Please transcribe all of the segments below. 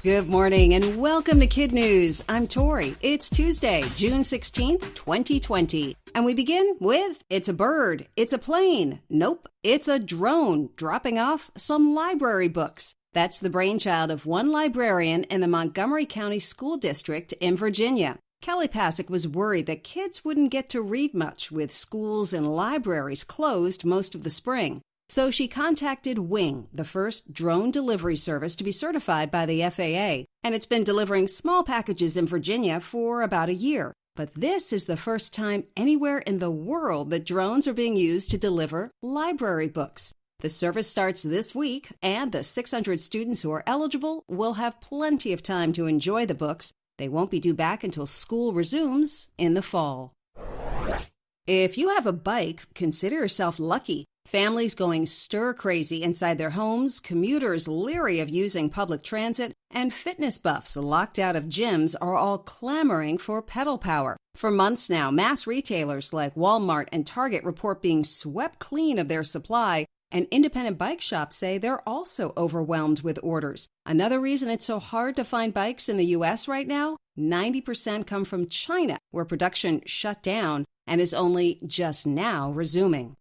Good morning and welcome to KidNuz. I'm Tori. It's Tuesday, June 16th, 2020. And we begin with, it's a bird, it's a plane. Nope, it's a drone dropping off some library books. That's the brainchild of one librarian in the Montgomery County School District in Virginia. Kelly Pasek was worried that kids wouldn't get to read much with schools and libraries closed most of the spring. So she contacted Wing, the first drone delivery service to be certified by the FAA, and it's been delivering small packages in Virginia for about a year. But this is the first time anywhere in the world that drones are being used to deliver library books. The service starts this week, and the 600 students who are eligible will have plenty of time to enjoy the books. They won't be due back until school resumes in the fall. If you have a bike, consider yourself lucky. Families going stir-crazy inside their homes, commuters leery of using public transit, and fitness buffs locked out of gyms are all clamoring for pedal power. For months now, mass retailers like Walmart and Target report being swept clean of their supply, and independent bike shops say they're also overwhelmed with orders. Another reason it's so hard to find bikes in the U.S. right now? 90% come from China, where production shut down and is only just now resuming.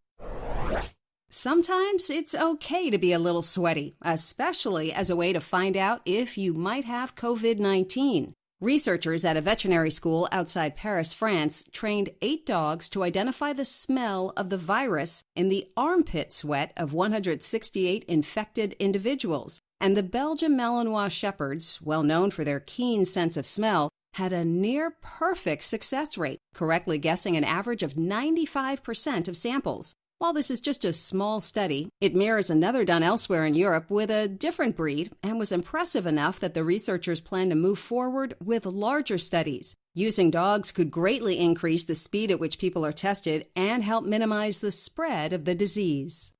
Sometimes it's okay to be a little sweaty, especially as a way to find out if you might have COVID-19. Researchers at a veterinary school outside Paris, France, trained 8 dogs to identify the smell of the virus in the armpit sweat of 168 infected individuals. And the Belgian Malinois shepherds, well known for their keen sense of smell, had a near-perfect success rate, correctly guessing an average of 95% of samples. While this is just a small study, it mirrors another done elsewhere in Europe with a different breed and was impressive enough that the researchers plan to move forward with larger studies. Using dogs could greatly increase the speed at which people are tested and help minimize the spread of the disease.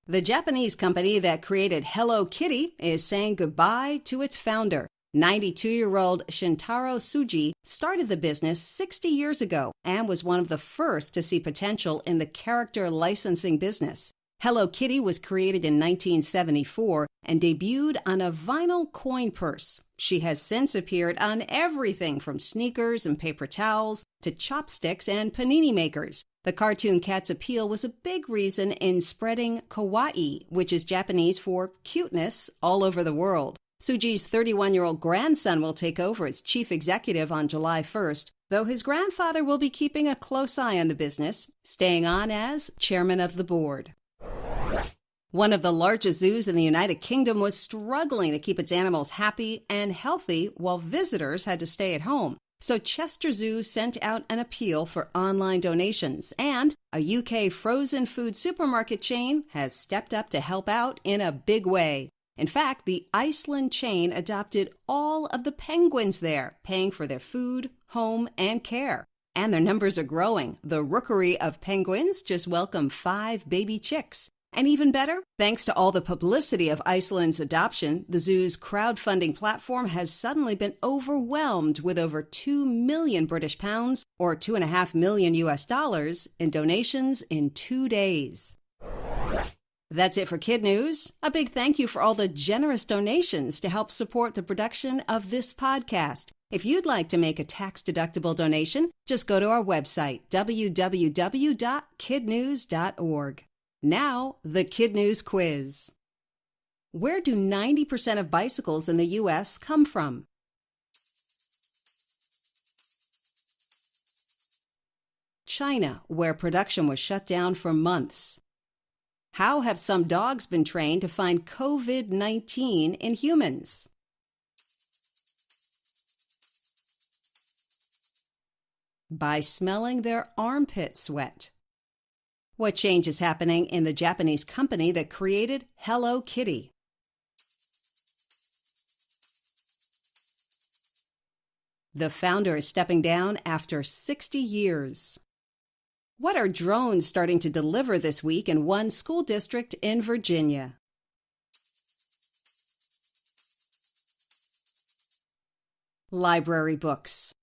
The Japanese company that created Hello Kitty is saying goodbye to its founder. 92-year-old Shintaro Tsuji started the business 60 years ago and was one of the first to see potential in the character licensing business. Hello Kitty was created in 1974 and debuted on a vinyl coin purse. She has since appeared on everything from sneakers and paper towels to chopsticks and panini makers. The cartoon cat's appeal was a big reason in spreading kawaii, which is Japanese for cuteness, all over the world. Tsuji's 31-year-old grandson will take over as chief executive on July 1st, though his grandfather will be keeping a close eye on the business, staying on as chairman of the board. One of the largest zoos in the United Kingdom was struggling to keep its animals happy and healthy while visitors had to stay at home. So Chester Zoo sent out an appeal for online donations, and a UK frozen food supermarket chain has stepped up to help out in a big way. In fact, the Iceland chain adopted all of the penguins there, paying for their food, home, and care. And their numbers are growing. The rookery of penguins just welcomed 5 baby chicks. And even better, thanks to all the publicity of Iceland's adoption, the zoo's crowdfunding platform has suddenly been overwhelmed with over 2 million British pounds, or $2.5 million US, in donations in 2 days. That's it for KidNuz. A big thank you for all the generous donations to help support the production of this podcast. If you'd like to make a tax-deductible donation, just go to our website, www.kidnuz.org. Now, the KidNuz quiz. Where do 90% of bicycles in the U.S. come from? China, where production was shut down for months. How have some dogs been trained to find COVID-19 in humans? By smelling their armpit sweat. What change is happening in the Japanese company that created Hello Kitty? The founder is stepping down after 60 years. What are drones starting to deliver this week in one school district in Virginia? Library books.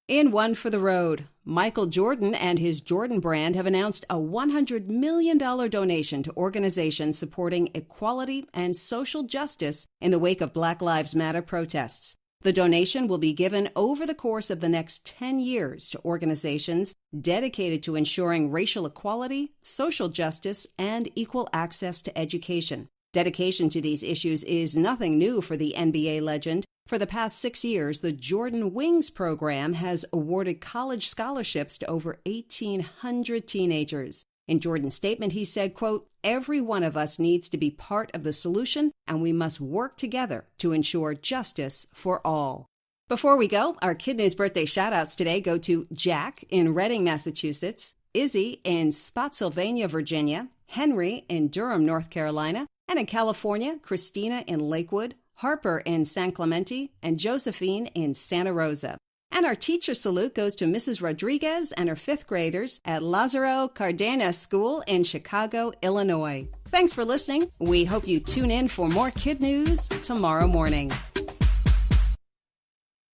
In one for the road, Michael Jordan and his Jordan brand have announced a $100 million donation to organizations supporting equality and social justice in the wake of Black Lives Matter protests. The donation will be given over the course of the next 10 years to organizations dedicated to ensuring racial equality, social justice, and equal access to education. Dedication to these issues is nothing new for the NBA legend. For the past 6 years, the Jordan Wings program has awarded college scholarships to over 1,800 teenagers. In Jordan's statement, he said, quote, "Every one of us needs to be part of the solution, and we must work together to ensure justice for all." Before we go, our KidNuz birthday shout-outs today go to Jack in Reading, Massachusetts, Izzy in Spotsylvania, Virginia, Henry in Durham, North Carolina, and in California, Christina in Lakewood, Harper in San Clemente, and Josephine in Santa Rosa. And our teacher salute goes to Mrs. Rodriguez and her 5th graders at Lazaro Cardenas School in Chicago, Illinois. Thanks for listening. We hope you tune in for more KidNuz tomorrow morning.